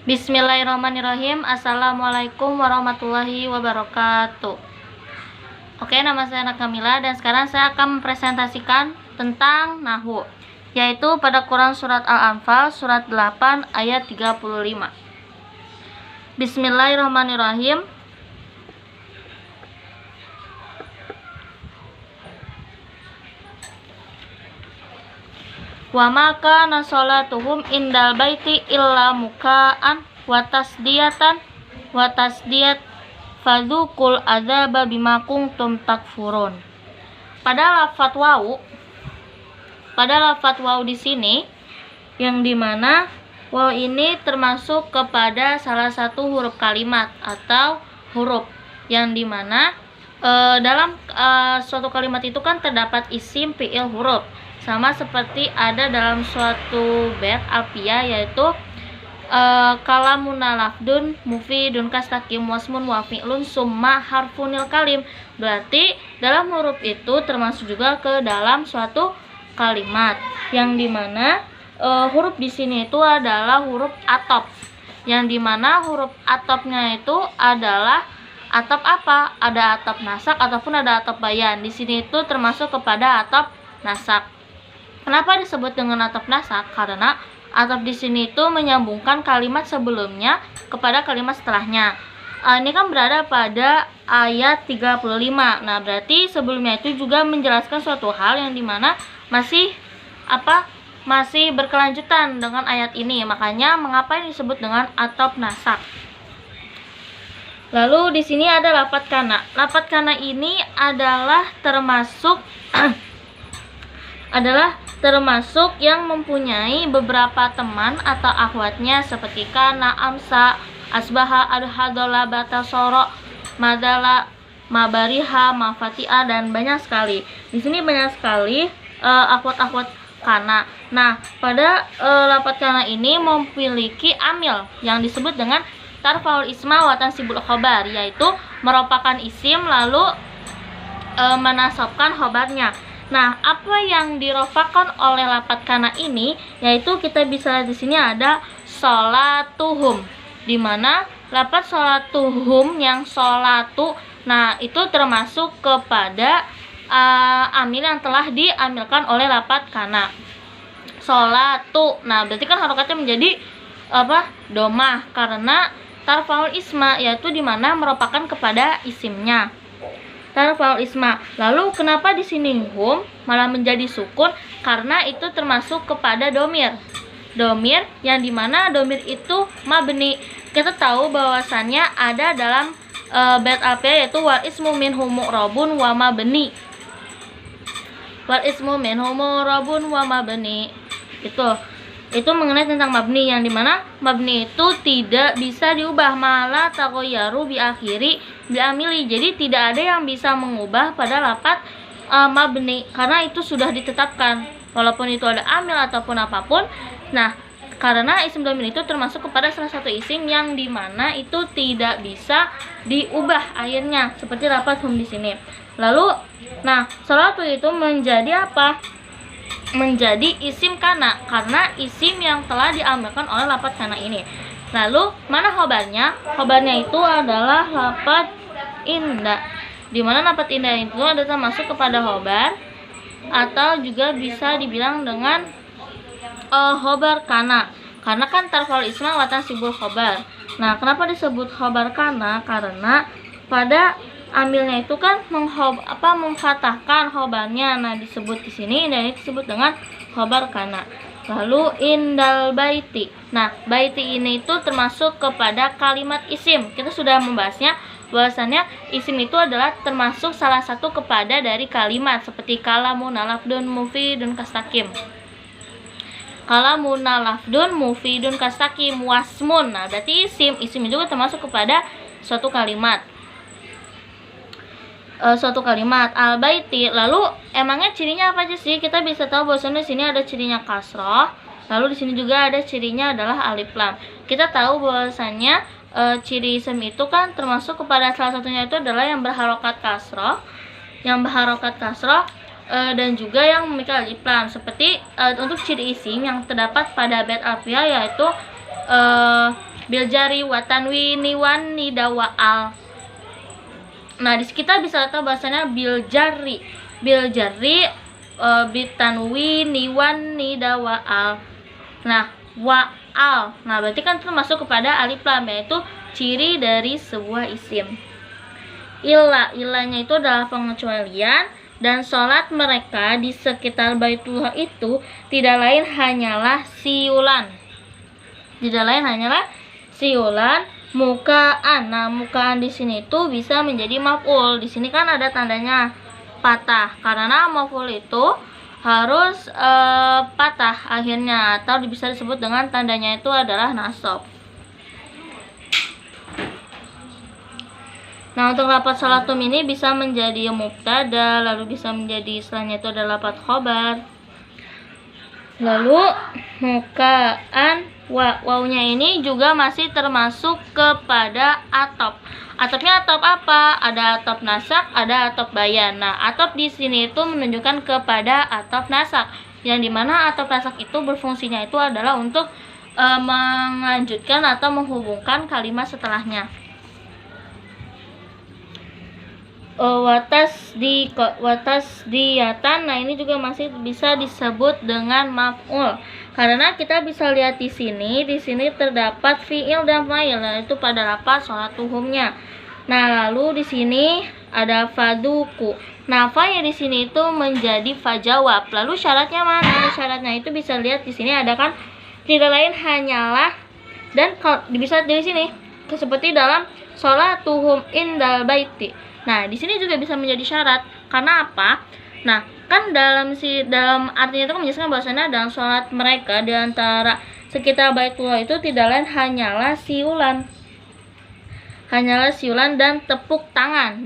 Bismillahirrahmanirrahim. Assalamualaikum warahmatullahi wabarakatuh. Oke, nama saya Nakamila dan sekarang saya akan mempresentasikan tentang Nahwu, yaitu pada Quran Surat Al-Anfal Surat 8 ayat 35. Bismillahirrahmanirrahim. Wa ma kana sholatuhum indal baiti illa muka'an wa tasdiyat fadzukul adzaba bima kuntum takfurun. Pada lafaz waw di sini yang dimana waw ini termasuk kepada salah satu huruf kalimat atau huruf yang dimana dalam suatu kalimat itu kan terdapat isim, fi'il, huruf, sama seperti ada dalam suatu bait alfiyah, yaitu kalamuna lafdun mufidun kastakim wasmun wa fi'lun summa harfunil kalim. Berarti dalam huruf itu termasuk juga ke dalam suatu kalimat yang dimana huruf di sini itu adalah huruf atop, yang dimana huruf atopnya itu adalah atop apa? Ada atop nasak ataupun ada atop bayan. Di sini itu termasuk kepada atop nasak. Kenapa disebut dengan atop nasak? Karena atop di sini itu menyambungkan kalimat sebelumnya kepada kalimat setelahnya. Ini kan berada pada ayat 35. Nah, berarti sebelumnya itu juga menjelaskan suatu hal yang dimana masih berkelanjutan dengan ayat ini. Makanya mengapa ini disebut dengan atop nasak? Lalu di sini ada lafadz kana. Lafadz kana ini adalah termasuk yang mempunyai beberapa teman atau akhwatnya seperti kana, amsa, asbaha, adhadola, batasoro, madala, mabariha, mafati'a, dan banyak sekali. Di sini banyak sekali akhwat-akhwat kana. Nah, pada lafadz kana ini memiliki amil yang disebut dengan tarfaul isma wa tansibul khobar, yaitu merupakan isim lalu menasabkan khobarnya. Nah, apa yang dirofakan oleh lafadz kana ini, yaitu kita bisa lihat di sini ada sholatuhum, di mana lafadz sholatuhum yang sholatu, nah itu termasuk kepada amil yang telah diamilkan oleh lafadz kana. Sholatu, nah berarti kan harokatnya menjadi domah karena tarfaul isma, yaitu di mana merupakan kepada isimnya. Tarfaul isma. Lalu kenapa di sini hum malah menjadi sukun? Karena itu termasuk kepada domir. Domir yang dimana domir itu mabni. Kita tahu bahwasannya ada dalam bait alfiyah, yaitu wal ismu minhu mu'rabun wa mabni. Wal ismu minhu mu'rabun wa mabni. Itu mengenai tentang mabni, yang dimana mabni itu tidak bisa diubah, malah tagoyaru bi akhiri bi amili. Jadi tidak ada yang bisa mengubah pada lafadz mabni karena itu sudah ditetapkan, walaupun itu ada amil ataupun apapun. Nah, karena isim domir itu termasuk kepada salah satu isim yang dimana itu tidak bisa diubah akhirnya, seperti lafadz hum di sini. Lalu, nah, sholatu itu menjadi apa? Menjadi isim kana karena isim yang telah diambilkan oleh lafadz kana ini. Lalu mana khobarnya? Khobarnya itu adalah lafadz inda, di mana lafadz inda itu adalah termasuk kepada khobar atau juga bisa dibilang dengan khobar kana, karena kan tarfaul isma wa tansibul khobar. Nah, kenapa disebut khobar kana? Karena pada ambilnya itu kan memfatahkan khobarnya. Nah, disebut di sini dan ini disebut dengan khobar kana. Lalu indal baiti. Nah, baiti ini itu termasuk kepada kalimat isim. Kita sudah membahasnya bahwasannya isim itu adalah termasuk salah satu kepada dari kalimat seperti kalamuna lafdun mufidun kastakim. Kalamuna lafdun mufidun kastakim wasmun. Nah, berarti isim juga termasuk kepada suatu kalimat. Al-baiti. Lalu emangnya cirinya apa aja sih? Kita bisa tahu bahwasanya di sini ada cirinya kasroh, lalu di sini juga ada cirinya adalah alif lam. Kita tahu bahwasanya ciri isim itu kan termasuk kepada salah satunya itu adalah yang berharokat kasroh, dan juga yang memiliki alif lam. Seperti untuk ciri isim yang terdapat pada bait alfiyah, yaitu bil jari wa tanwini wan nida wa al. Nah, di kita bisa tahu bahasanya bil jari bitanwini wan nida wa al. Nah, wa al. Nah, berarti kan termasuk kepada alif lam, yaitu ciri dari sebuah isim. Ilahnya itu adalah pengecualian, dan sholat mereka di sekitar Baitullah itu tidak lain hanyalah siulan. Mukaan. Nah, mukaan di sini itu bisa menjadi maf'ul. Di sini kan ada tandanya patah, karena maf'ul itu harus patah akhirnya, atau bisa disebut dengan tandanya itu adalah nasab. Nah, untuk lafaz sholatum ini bisa menjadi mubtada, lalu bisa menjadi selanjutnya itu adalah lafaz khobar. Lalu mukaan, wawnya ini juga masih termasuk kepada atop. Atopnya atop apa? Ada atop nasak, ada atop bayan. Nah, atop di sini itu menunjukkan kepada atop nasak, yang dimana atop nasak itu berfungsinya itu adalah untuk melanjutkan atau menghubungkan kalimat setelahnya. Watas diyatan. Nah, ini juga masih bisa disebut dengan maf'ul, karena kita bisa lihat di sini terdapat fi'il dan fa'il, yaitu pada lafaz sholatuhumnya. Nah, lalu di sini ada faduku. Nah, fa di sini itu menjadi fa jawab. Lalu syaratnya mana? Syaratnya itu bisa lihat di sini ada kan, tidak lain hanyalah, dan bisa dari sini seperti dalam sholatuhum indal baiti. Nah, di sini juga bisa menjadi syarat. Karena apa? Nah, kan dalam artinya itu menjelaskan bahwasanya dalam sholat mereka di antara sekitar Baitullah itu tidak lain hanyalah siulan dan tepuk tangan.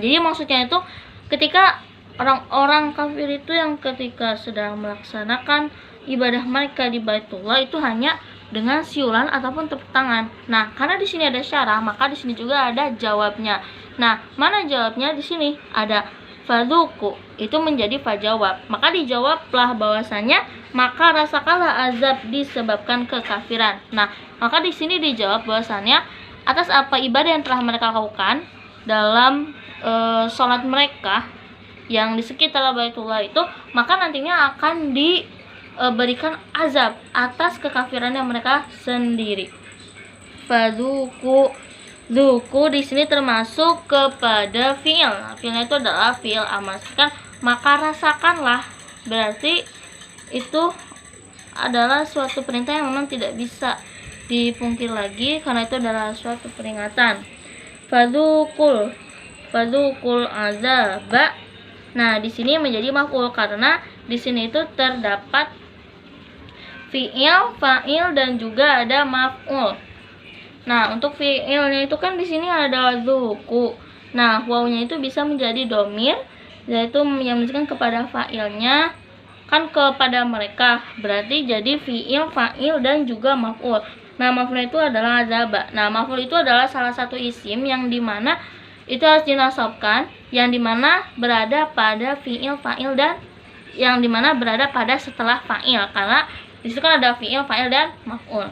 Jadi maksudnya itu ketika orang-orang kafir itu yang ketika sedang melaksanakan ibadah mereka di Baitullah itu hanya dengan siulan ataupun tepuk tangan. Nah, karena di sini ada syarah, maka di sini juga ada jawabnya. Nah, mana jawabnya? Di sini ada faduku, itu menjadi fa jawab. Maka dijawablah bahwasanya maka rasakanlah azab disebabkan kekafiran. Nah, maka di sini dijawab bahwasanya atas apa ibadah yang telah mereka lakukan dalam sholat mereka yang di sekitar Baitullah itu, maka nantinya akan diberikan azab atas kekafiran yang mereka sendiri. Faduku di sini termasuk kepada fi'il. Nah, fi'ilnya itu adalah fi'il amar. Kan maka rasakanlah, berarti itu adalah suatu perintah yang memang tidak bisa dipungkir lagi, karena itu adalah suatu peringatan. Fadukul azaba. Nah, di sini menjadi maf'ul karena di sini itu terdapat fi'il, fa'il, dan juga ada maf'ul. Nah, untuk fi'ilnya itu kan di sini ada zuku. Nah, wawnya itu bisa menjadi domir, yaitu yang menunjukkan kepada fa'ilnya, kan kepada mereka. Berarti jadi fi'il, fa'il, dan juga maf'ul. Nah, maf'ul itu adalah azaba. Nah, maf'ul itu adalah salah satu isim yang dimana itu harus dinasabkan, yang dimana berada pada fi'il, fa'il, dan yang dimana berada pada setelah fa'il, karena disitu kan ada fi'il, fa'il, dan maf'ul.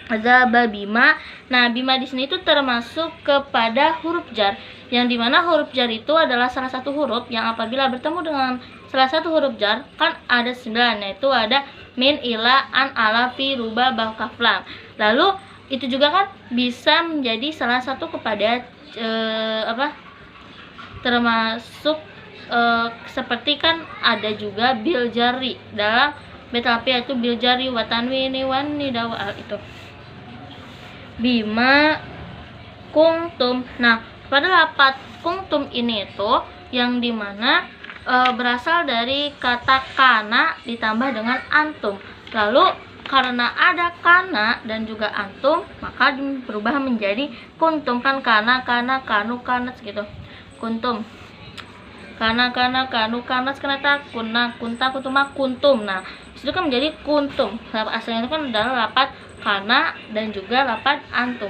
Azaba bima. Nah, bima di sini itu termasuk kepada huruf jar, yang dimana huruf jar itu adalah salah satu huruf yang apabila bertemu dengan salah satu huruf jar kan ada 9, yaitu ada min, ila, an, ala, fi, ruba, ba, kaf, lam. Lalu itu juga kan bisa menjadi salah satu kepada termasuk seperti kan ada juga bil jari dalam betapi yaitu bil jari wa tanwini wan nida wa al itu. Bima kungtum. Nah, pada lafaz kungtum ini itu yang dimana berasal dari kata kana ditambah dengan antum. Lalu karena ada kana dan juga antum, maka berubah menjadi kuntum. Kan kana, kanu, kanat gitu. Kuntum. Kana, kanu, kanat, kanata, kunna, kunta, kutuma, kuntum. Nah, itu kan menjadi kuntum. Asalnya itu kan adalah lafaz kana dan juga lafaz antum.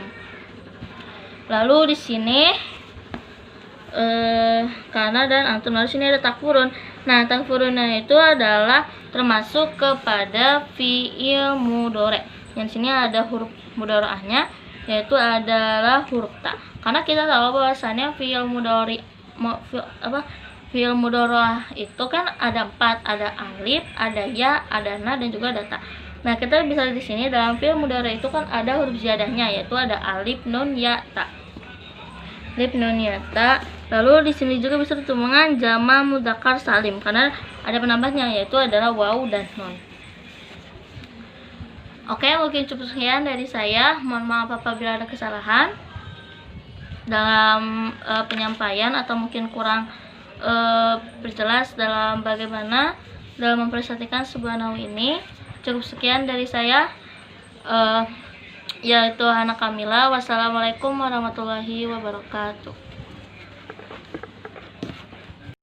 Lalu di sini kana dan antum. Lalu sini ada takfurun. Nah, takfurunnya itu adalah termasuk kepada fi'il mudhari, Yang sini ada huruf mudhari'ahnya, yaitu adalah huruf ta. Karena kita tahu bahwasannya fi'il mudhari fi'il mudhari'ah itu kan ada 4, ada alif, ada ya, ada na, dan juga ada ta. Nah, kita bisa lihat di sini dalam fi'il mudhari itu kan ada huruf ziyadahnya, yaitu ada alif, nun, ya, ta. Alif, nun, ya, ta. Lalu di sini juga bisa bertemu dengan jama' mudzakkar salim karena ada penambahnya, yaitu adalah waw dan nun. Oke, mungkin cukup sekian dari saya. Mohon maaf apabila ada kesalahan dalam penyampaian atau mungkin kurang berjelas dalam bagaimana dalam mempresentasikan sebuah nahwu ini. Cukup sekian dari saya, yaitu Hana Kamila. Wassalamualaikum warahmatullahi wabarakatuh.